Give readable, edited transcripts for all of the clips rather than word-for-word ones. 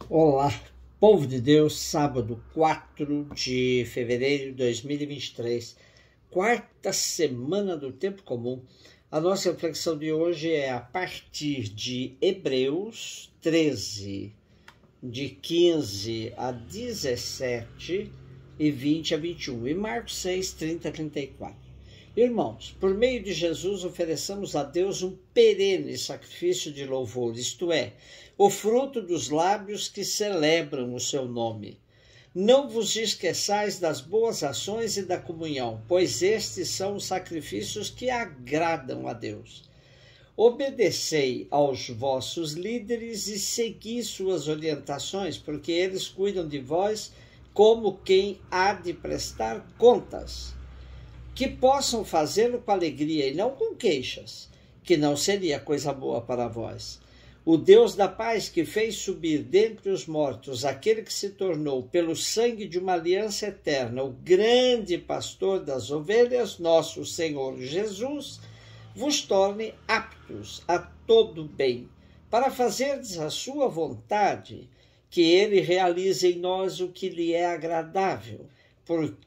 Olá, povo de Deus, sábado 4 de fevereiro de 2023, quarta semana do tempo comum. A nossa reflexão de hoje é a partir de Hebreus 13, de 15 a 17 e 20 a 21, e Marcos 6, 30 a 34. Irmãos, por meio de Jesus ofereçamos a Deus um perene sacrifício de louvor, isto é, o fruto dos lábios que celebram o seu nome. Não vos esqueçais das boas ações e da comunhão, pois estes são os sacrifícios que agradam a Deus. Obedecei aos vossos líderes e segui suas orientações, porque eles cuidam de vós como quem há de prestar contas. Que possam fazê-lo com alegria e não com queixas, que não seria coisa boa para vós. O Deus da paz, que fez subir dentre os mortos aquele que se tornou, pelo sangue de uma aliança eterna, o grande pastor das ovelhas, nosso Senhor Jesus, vos torne aptos a todo bem, para fazerdes a sua vontade, que ele realize em nós o que lhe é agradável,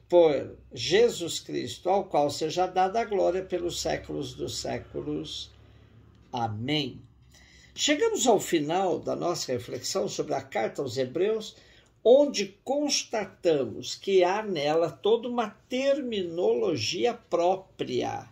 por Jesus Cristo, ao qual seja dada a glória pelos séculos dos séculos. Amém. Chegamos ao final da nossa reflexão sobre a carta aos Hebreus, onde constatamos que há nela toda uma terminologia própria,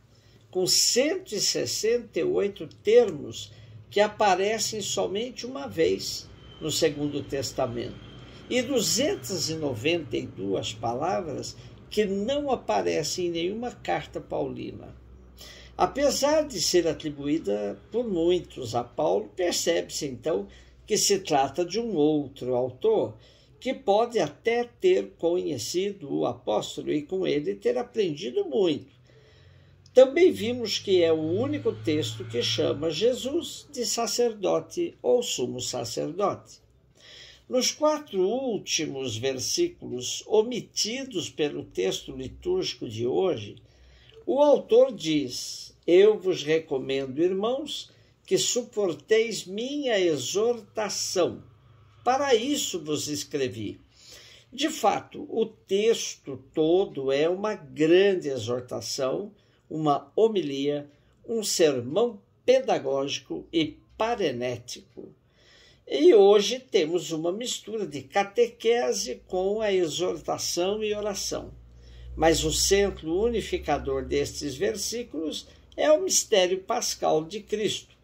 com 168 termos que aparecem somente uma vez no Segundo Testamento. E 292 palavras que não aparecem em nenhuma carta paulina. Apesar de ser atribuída por muitos a Paulo, percebe-se então que se trata de um outro autor, que pode até ter conhecido o apóstolo e com ele ter aprendido muito. Também vimos que é o único texto que chama Jesus de sacerdote ou sumo sacerdote. Nos 4 últimos versículos omitidos pelo texto litúrgico de hoje, o autor diz: Eu vos recomendo, irmãos, que suporteis minha exortação. Para isso vos escrevi. De fato, o texto todo é uma grande exortação, uma homilia, um sermão pedagógico e parenético. E hoje temos uma mistura de catequese com a exortação e oração. Mas o centro unificador destes versículos é o mistério pascal de Cristo,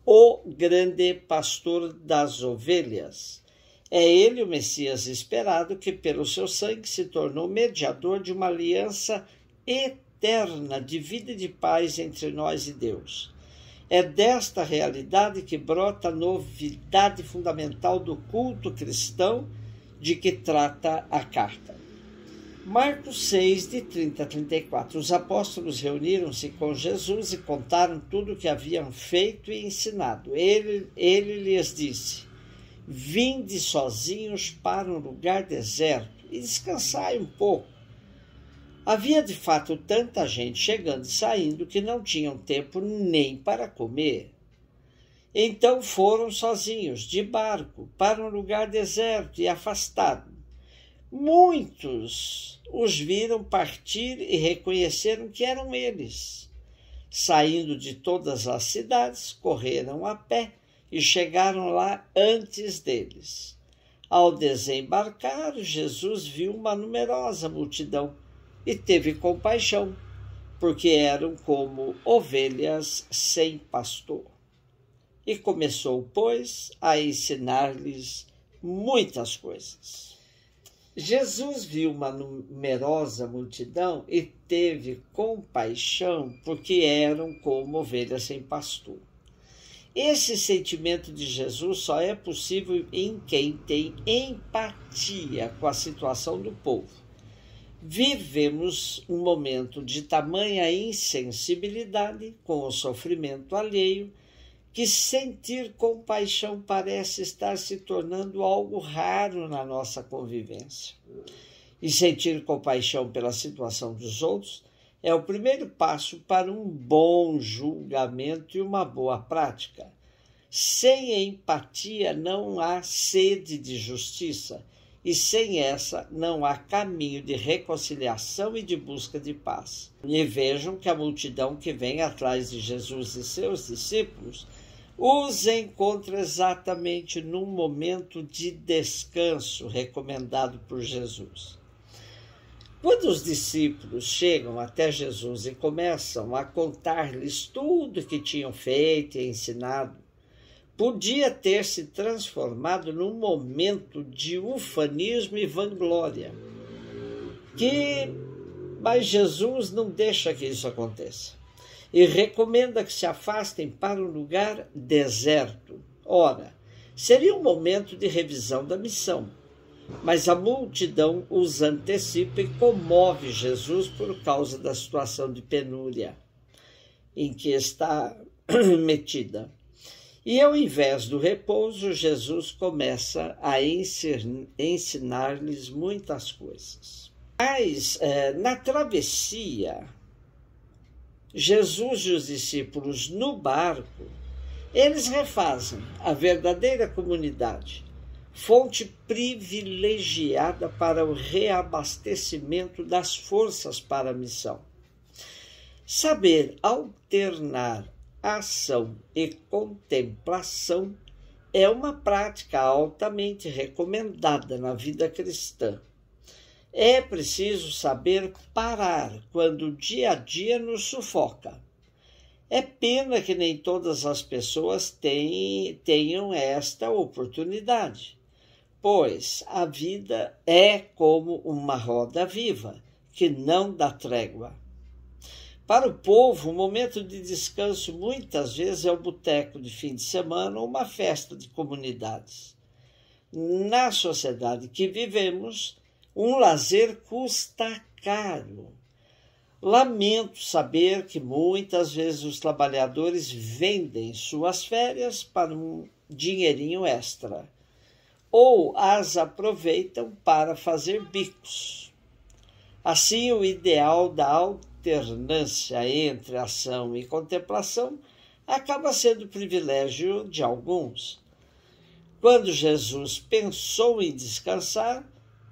o grande pastor das ovelhas. É ele o Messias esperado que, pelo seu sangue, se tornou mediador de uma aliança eterna de vida e de paz entre nós e Deus. É desta realidade que brota a novidade fundamental do culto cristão de que trata a carta. Marcos 6, de 30 a 34. Os apóstolos reuniram-se com Jesus e contaram tudo o que haviam feito e ensinado. Ele lhes disse: Vinde sozinhos para um lugar deserto e descansai um pouco. Havia de fato tanta gente chegando e saindo que não tinham tempo nem para comer. Então foram sozinhos, de barco, para um lugar deserto e afastado. Muitos os viram partir e reconheceram que eram eles. Saindo de todas as cidades, correram a pé e chegaram lá antes deles. Ao desembarcar, Jesus viu uma numerosa multidão e teve compaixão, porque eram como ovelhas sem pastor. E começou, pois, a ensinar-lhes muitas coisas. Jesus viu uma numerosa multidão e teve compaixão, porque eram como ovelhas sem pastor. Esse sentimento de Jesus só é possível em quem tem empatia com a situação do povo. Vivemos um momento de tamanha insensibilidade com o sofrimento alheio que sentir compaixão parece estar se tornando algo raro na nossa convivência. E sentir compaixão pela situação dos outros é o primeiro passo para um bom julgamento e uma boa prática. Sem empatia não há sede de justiça, e sem essa não há caminho de reconciliação e de busca de paz. E vejam que a multidão que vem atrás de Jesus e seus discípulos os encontra exatamente num momento de descanso recomendado por Jesus. Quando os discípulos chegam até Jesus e começam a contar-lhes tudo que tinham feito e ensinado, podia ter se transformado num momento de ufanismo e vanglória. Mas Jesus não deixa que isso aconteça e recomenda que se afastem para um lugar deserto. Ora, seria um momento de revisão da missão, mas a multidão os antecipa e comove Jesus por causa da situação de penúria em que está metida. E ao invés do repouso, Jesus começa a ensinar-lhes muitas coisas. Mas na travessia, Jesus e os discípulos no barco, eles refazem a verdadeira comunidade, fonte privilegiada para o reabastecimento das forças para a missão. Saber alternar ação e contemplação é uma prática altamente recomendada na vida cristã. É preciso saber parar quando o dia a dia nos sufoca. É pena que nem todas as pessoas tenham esta oportunidade, pois a vida é como uma roda viva que não dá trégua. Para o povo, o momento de descanso muitas vezes é o boteco de fim de semana ou uma festa de comunidades. Na sociedade que vivemos, um lazer custa caro. Lamento saber que muitas vezes os trabalhadores vendem suas férias para um dinheirinho extra ou as aproveitam para fazer bicos. Assim, o ideal da alternância entre ação e contemplação acaba sendo privilégio de alguns. Quando Jesus pensou em descansar,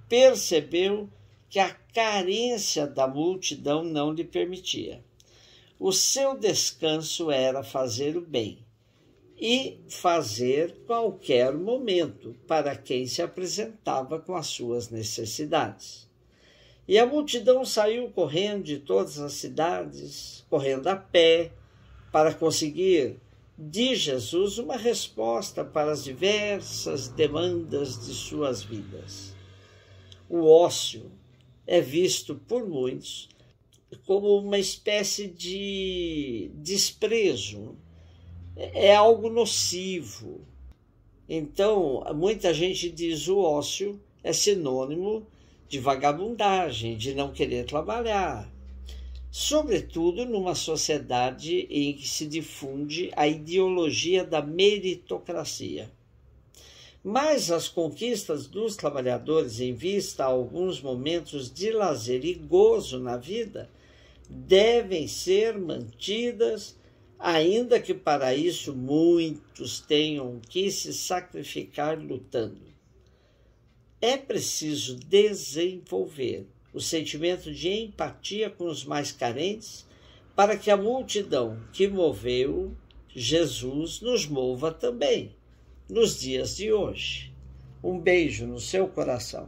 percebeu que a carência da multidão não lhe permitia. O seu descanso era fazer o bem e fazer qualquer momento para quem se apresentava com as suas necessidades. E a multidão saiu correndo de todas as cidades, correndo a pé, para conseguir de Jesus uma resposta para as diversas demandas de suas vidas. O ócio é visto por muitos como uma espécie de desprezo, é algo nocivo. Então, muita gente diz o ócio é sinônimo de vagabundagem, de não querer trabalhar, sobretudo numa sociedade em que se difunde a ideologia da meritocracia. Mas as conquistas dos trabalhadores em vista a alguns momentos de lazer e gozo na vida devem ser mantidas, ainda que para isso muitos tenham que se sacrificar lutando. É preciso desenvolver o sentimento de empatia com os mais carentes para que a multidão que moveu Jesus nos mova também nos dias de hoje. Um beijo no seu coração.